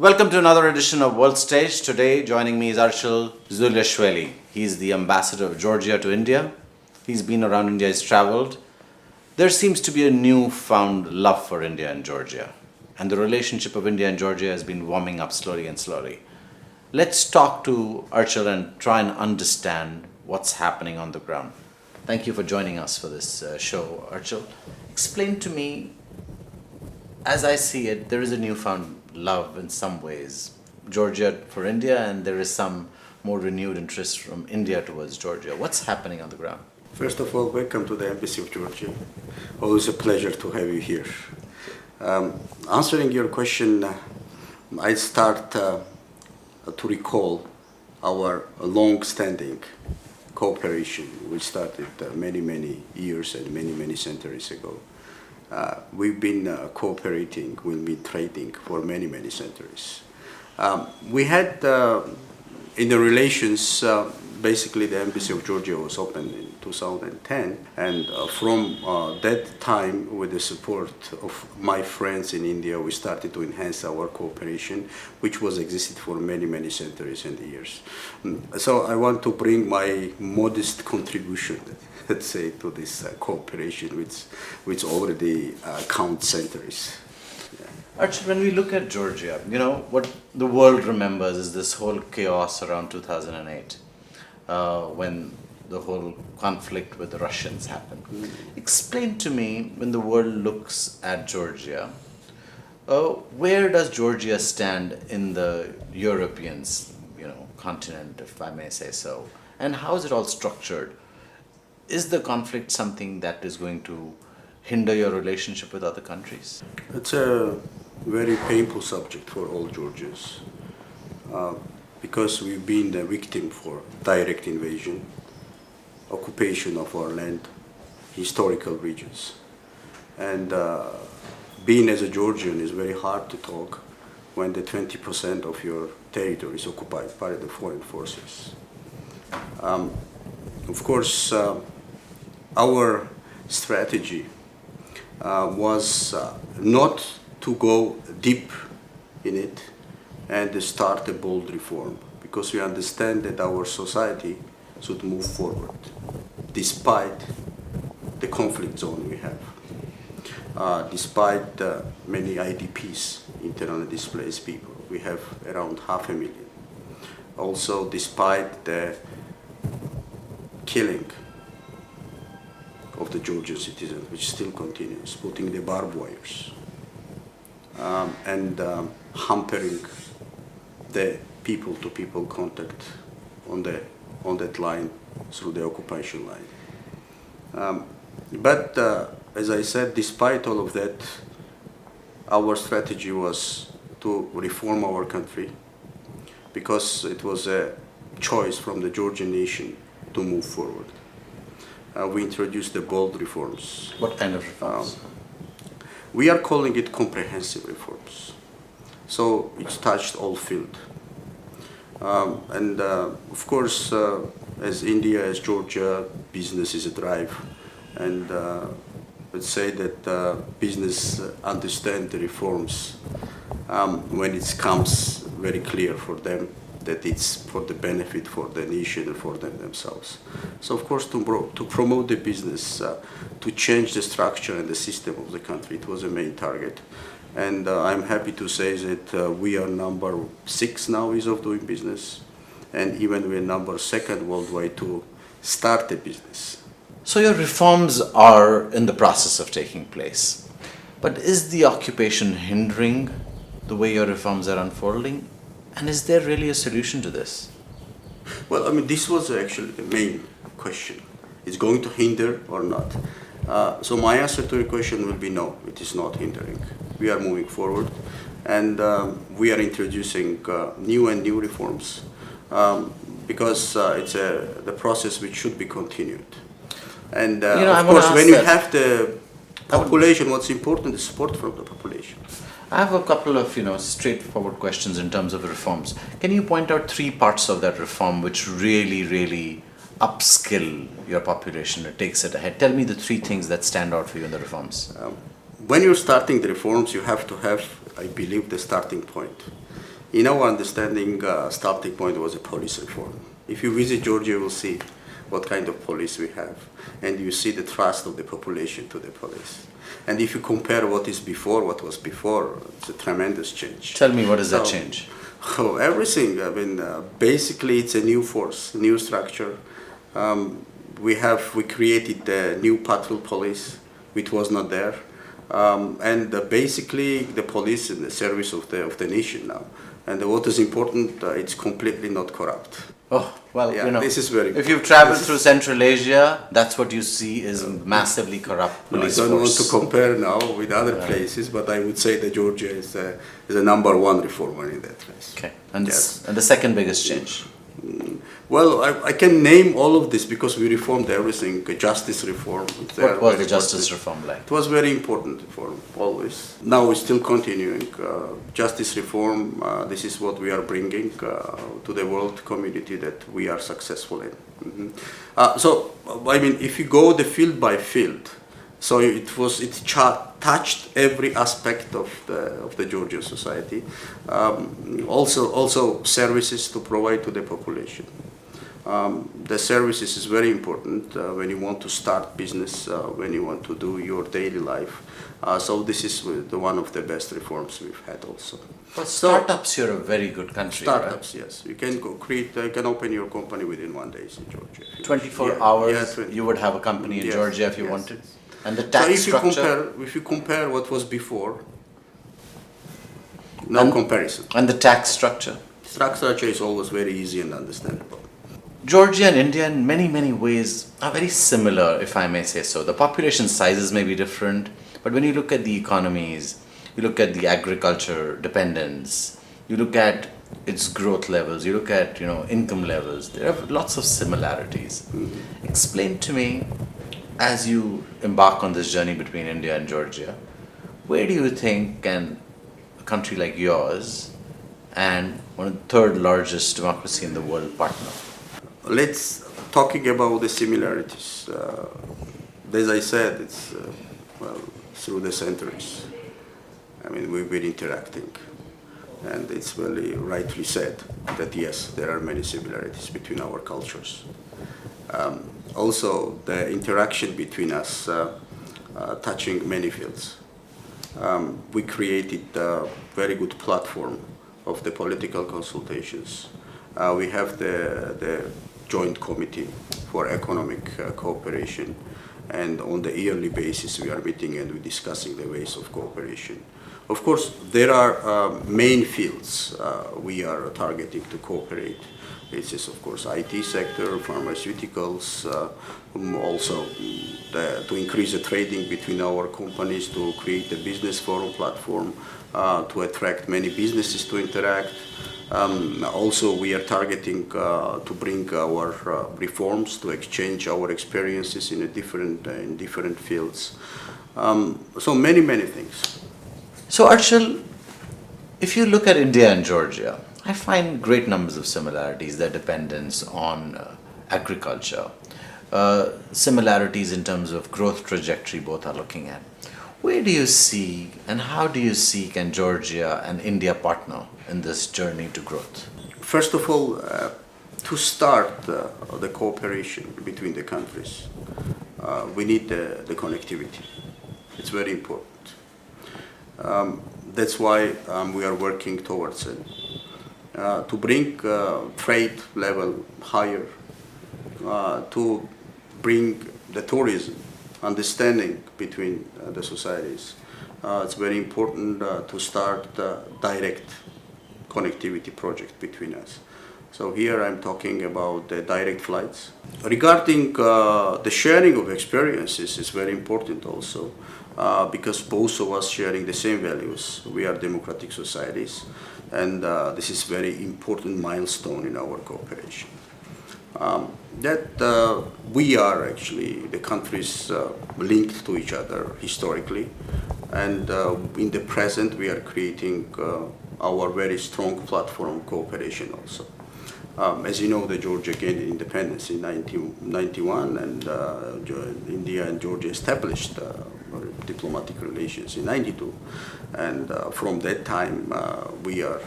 Welcome to another edition of World Stage. Today joining me is Archil Dzuliashvili. He's the ambassador of Georgia to India. He's been around India, he's traveled. There seems to be a newfound love for India and Georgia. And the relationship of India and Georgia has been warming up slowly and slowly. Let's talk to Archil and try and understand what's happening on the ground. Thank you for joining us for this show, Archil. Explain to me, as I see it, there is a newfound love in some ways, Georgia for India, and there is some more renewed interest from India towards Georgia. What's happening on the ground? First of all, welcome to the Embassy of Georgia. Always a pleasure to have you here. Answering your question, I start to recall our long-standing cooperation, which started many years and many centuries ago. We've been cooperating, we've been trading for many centuries. We had in the relations, basically the Embassy of Georgia was opened in 2010, and from that time, with the support of my friends in India, we started to enhance our cooperation, which was existed for many centuries and years. So I want to bring my modest contribution, let's say, to this cooperation, which already counts centuries. Archil, when we look at Georgia, what the world remembers is this whole chaos around 2008, when the whole conflict with the Russians happened. Explain to me, when the world looks at Georgia, where does Georgia stand in the European, continent, if I may say so, and how is it all structured? Is the conflict something that is going to hinder your relationship with other countries? It's a very painful subject for all Georgians because we've been the victim for direct invasion, occupation of our land, historical regions. And being as a Georgian is very hard to talk when the 20% of your territory is occupied by the foreign forces. Of course, our strategy was not to go deep in it and start a bold reform, because we understand that our society should move forward despite the conflict zone we have, despite many IDPs, internally displaced people. We have around 500,000. Also, despite the killing of the Georgian citizens, which still continues, putting the barbed wires and hampering the people-to-people contact on that line through the occupation line. But as I said, despite all of that, our strategy was to reform our country, because it was a choice from the Georgian nation to move forward. We introduced the bold reforms. What kind of reforms? We are calling it comprehensive reforms. So it's touched all fields. And of course, as India, as Georgia, business is a drive. And let's say that business understand the reforms when it comes very clear for them that it's for the benefit for the nation and for them themselves. So of course, to promote the business, to change the structure and the system of the country, it was a main target. And I'm happy to say that we are number 6 now ease of doing business, and even we're number 2 worldwide to start a business. So your reforms are in the process of taking place, but is the occupation hindering the way your reforms are unfolding? And is there really a solution to this? Well, I mean, this was actually the main question. Is going to hinder or not? So my answer to your question will be no, it is not hindering. We are moving forward, and we are introducing new reforms because it's the process which should be continued. And of course, when you have the population, what's important is support from the population. I have a couple of straightforward questions in terms of the reforms. Can you point out 3 parts of that reform which really upskill your population, it takes it ahead? Tell me the 3 things that stand out for you in the reforms. When you're starting the reforms, you have to have, I believe, the starting point. in our understanding, starting point was a police reform. If you visit Georgia, you will see what kind of police we have, and you see the trust of the population to the police. And if you compare what was before, it's a tremendous change. Tell me, what is that change? Oh, everything. I mean, basically, it's a new force, new structure. We created the new patrol police, which was not there, and basically the police in the service of the nation now. And what is important, it's completely not corrupt. Oh, well, Yeah, you know, this is very if you've traveled through Central Asia, that's what you see is a massively corrupt police I don't force. want to compare now with other places, but I would say that Georgia is the number one reformer in that place. Okay, and, Yes. and the second biggest change? Well, I can name all of this because we reformed everything. Justice reform. What was the justice reform like? It was very important reform, always. Now we're still continuing. Justice reform, this is what we are bringing to the world community that we are successful in. So, I mean, if you go the field by field, so it touched every aspect of the Georgian society. Also services to provide to the population. The services is very important when you want to start business, when you want to do your daily life. So this is one of the best reforms we've had also. For startups, you're a very good country, Startups, right? yes. You can you can open your company within 1 day in Georgia. 24 Yeah, hours, 20. you would have a company in Yes, Georgia if you yes. wanted. And the So tax if structure? you compare what was before, no And- comparison. And the tax structure? Structure is always very easy and understandable. Georgia and India in many, many ways are very similar, if I may say so. The population sizes may be different, but when you look at the economies, you look at the agriculture dependence, you look at its growth levels, you look at, income levels, there are lots of similarities. Explain to me, as you embark on this journey between India and Georgia, where do you think can a country like yours and one of the third largest democracy in the world partner? Let's talking about the similarities. As I said, it's through the centuries. I mean, we've been interacting, and it's very rightly said that yes, there are many similarities between our cultures. Also, the interaction between us touching many fields. We created a very good platform of the political consultations. We have the Joint Committee for Economic Cooperation, and on the yearly basis we are meeting and we're discussing the ways of cooperation. Of course, there are main fields we are targeting to cooperate. This is, of course, IT sector, pharmaceuticals, also to increase the trading between our companies, to create a business forum platform, to attract many businesses to interact. Also, we are targeting to bring our reforms, to exchange our experiences in different fields. So many things. So Archil, if you look at India and Georgia, I find great numbers of similarities, their dependence on agriculture, similarities in terms of growth trajectory both are looking at. Where do you see and how do you see can Georgia and India partner in this journey to growth? First of all, to start the cooperation between the countries, we need the connectivity. It's very important. That's why we are working towards it. To bring trade level higher, to bring the tourism understanding between the societies. It's very important to start direct connectivity project between us. So here I'm talking about the direct flights. Regarding the sharing of experiences is very important also, because both of us sharing the same values. We are democratic societies, and this is very important milestone in our cooperation. We are actually the countries linked to each other historically, and in the present we are creating our very strong platform cooperation also. As you know, Georgia gained independence in 1991, and India and Georgia established diplomatic relations in 92. And from that time, we are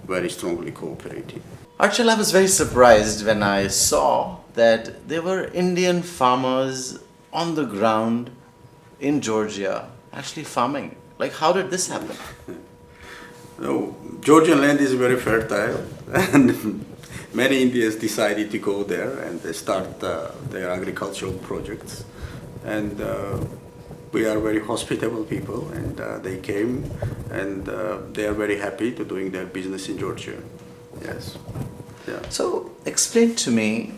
very strongly cooperating. Archil, I was very surprised when I saw that there were Indian farmers on the ground in Georgia actually farming. Like, how did this happen? No, Georgian land is very fertile, and many Indians decided to go there and they start their agricultural projects. And we are very hospitable people, and they came, and they are very happy to doing their business in Georgia. Yes. Yeah. So, explain to me,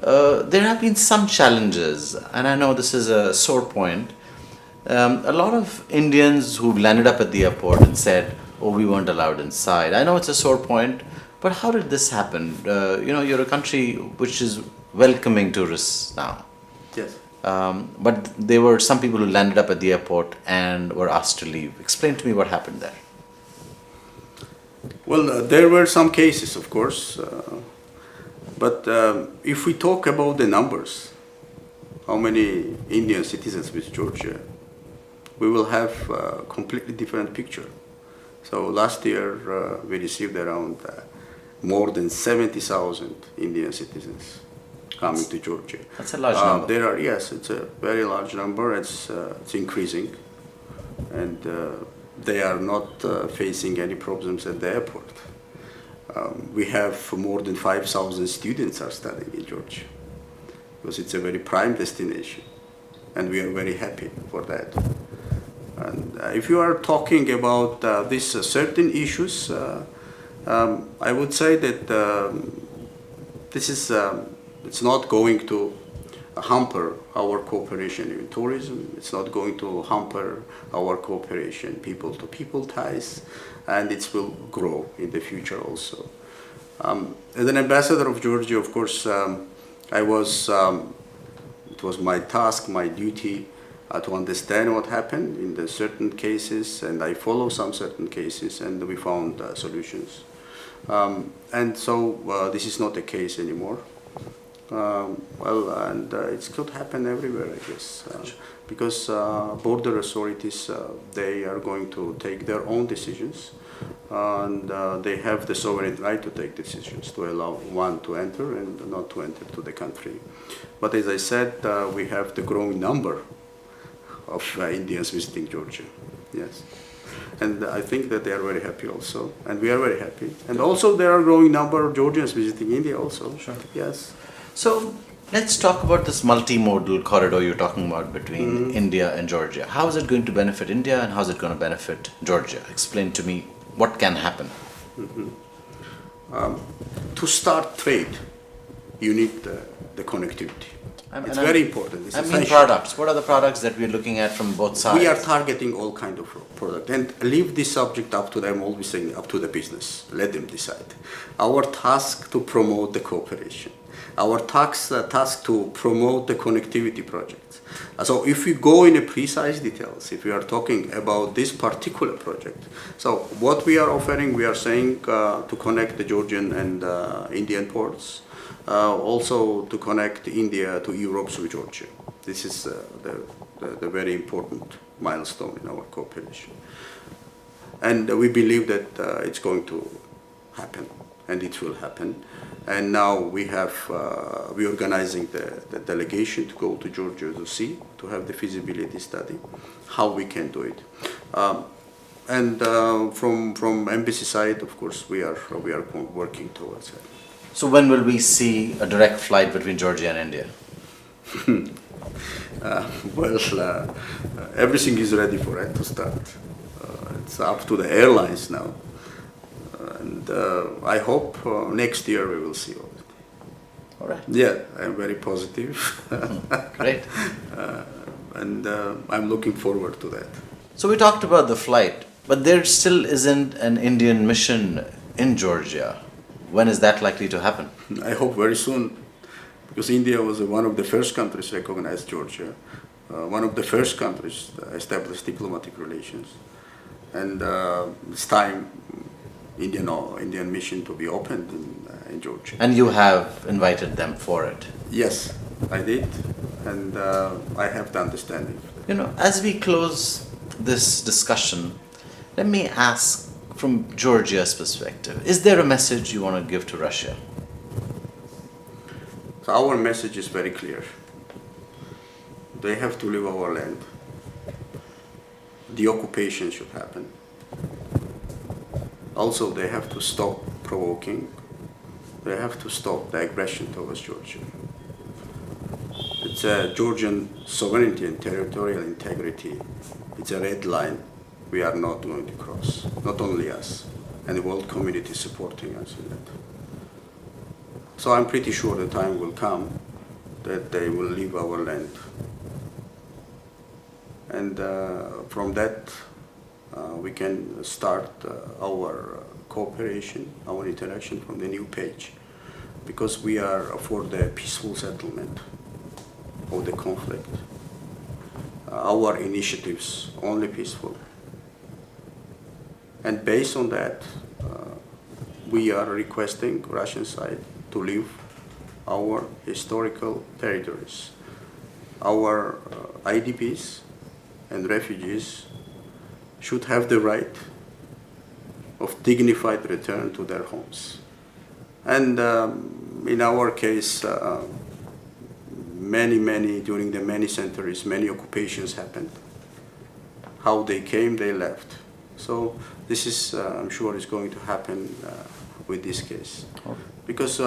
there have been some challenges, and I know this is a sore point. A lot of Indians who've landed up at the airport and said, oh, we weren't allowed inside. I know it's a sore point, but how did this happen? You're a country which is welcoming tourists now. Yes. But there were some people who landed up at the airport and were asked to leave. Explain to me what happened there. Well, there were some cases, of course, but if we talk about the numbers, how many Indian citizens visit Georgia, we will have a completely different picture. So last year we received around more than 70,000 Indian citizens coming to Georgia. That's a large number. Yes, it's a very large number. It's increasing, and they are not facing any problems at the airport. We have more than 5,000 students are studying in Georgia because it's a very prime destination, and we are very happy for that. And if you are talking about these certain issues, I would say that this is it's not going to hamper our cooperation in tourism. It's not going to hamper our cooperation people to people ties, and it will grow in the future also. As an ambassador of Georgia, of course, it was my task, my duty to understand what happened in the certain cases, and I follow some certain cases, and we found solutions. And so this is not the case anymore. It could happen everywhere, I guess, because border authorities, they are going to take their own decisions, and they have the sovereign right to take decisions to allow one to enter and not to enter to the country. But as I said, we have the growing number of Indians visiting Georgia, yes. And I think that they are very happy also, and we are very happy. And also there are a growing number of Georgians visiting India also. Sure. Yes. So let's talk about this multimodal corridor you're talking about between India and Georgia. How is it going to benefit India, and how is it going to benefit Georgia? Explain to me what can happen. To start trade, you need the connectivity. It's very important. It's essential. Products. What are the products that we're looking at from both sides? We are targeting all kind of product, and leave this subject up to them. Always saying up to the business. Let them decide. Our task to promote the cooperation. Our task to promote the connectivity projects. So if we go in a precise details, if we are talking about this particular project, so what we are offering, we are saying to connect the Georgian and Indian ports. Also to connect India to Europe through Georgia. This is the very important milestone in our cooperation. And we believe that it's going to happen, and it will happen. And now we are organizing the delegation to go to Georgia to see, to have the feasibility study, how we can do it. From embassy side, of course, we are working towards it. So when will we see a direct flight between Georgia and India? Everything is ready for it to start. It's up to the airlines now. And I hope next year we will see all it. All right. Yeah, I'm very positive. Great. And I'm looking forward to that. So we talked about the flight, but there still isn't an Indian mission in Georgia. When is that likely to happen? I hope very soon, because India was one of the first countries to recognize Georgia, one of the first countries to establish diplomatic relations, and it's time Indian mission to be opened in Georgia. And you have invited them for it? Yes, I did, and I have the understanding. As we close this discussion, let me ask from Georgia's perspective, is there a message you want to give to Russia? So our message is very clear. They have to leave our land. The occupation should happen. Also, they have to stop provoking. They have to stop the aggression towards Georgia. It's a Georgian sovereignty and territorial integrity. It's a red line we are not going to cross. Not only us, and the world community supporting us in that. So I'm pretty sure the time will come that they will leave our land. And from that, we can start our cooperation, our interaction from the new page, because we are for the peaceful settlement of the conflict. Our initiatives only peaceful. And based on that, we are requesting Russian side to leave our historical territories. Our IDPs and refugees should have the right of dignified return to their homes. And in our case, during the many centuries, many occupations happened. How they came, they left. So this is, I'm sure, is going to happen with this case. Because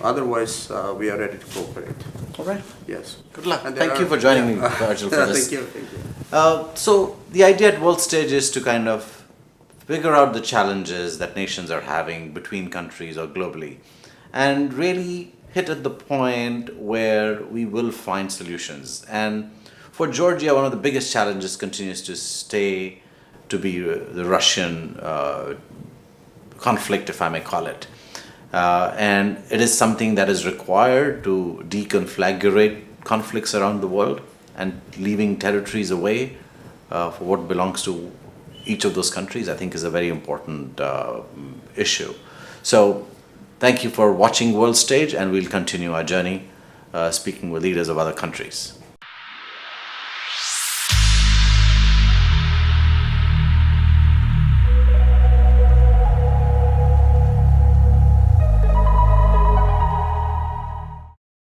otherwise, we are ready to cooperate. All right. Yes. Good luck. Thank you for joining me, Archil, for this. Thank you. So the idea at world stage is to kind of figure out the challenges that nations are having between countries or globally, and really hit at the point where we will find solutions. And for Georgia, one of the biggest challenges continues to be the Russian conflict, if I may call it. And it is something that is required to deconflagrate conflicts around the world, and leaving territories away for what belongs to each of those countries, I think, is a very important issue. So thank you for watching World Stage, and we'll continue our journey speaking with leaders of other countries.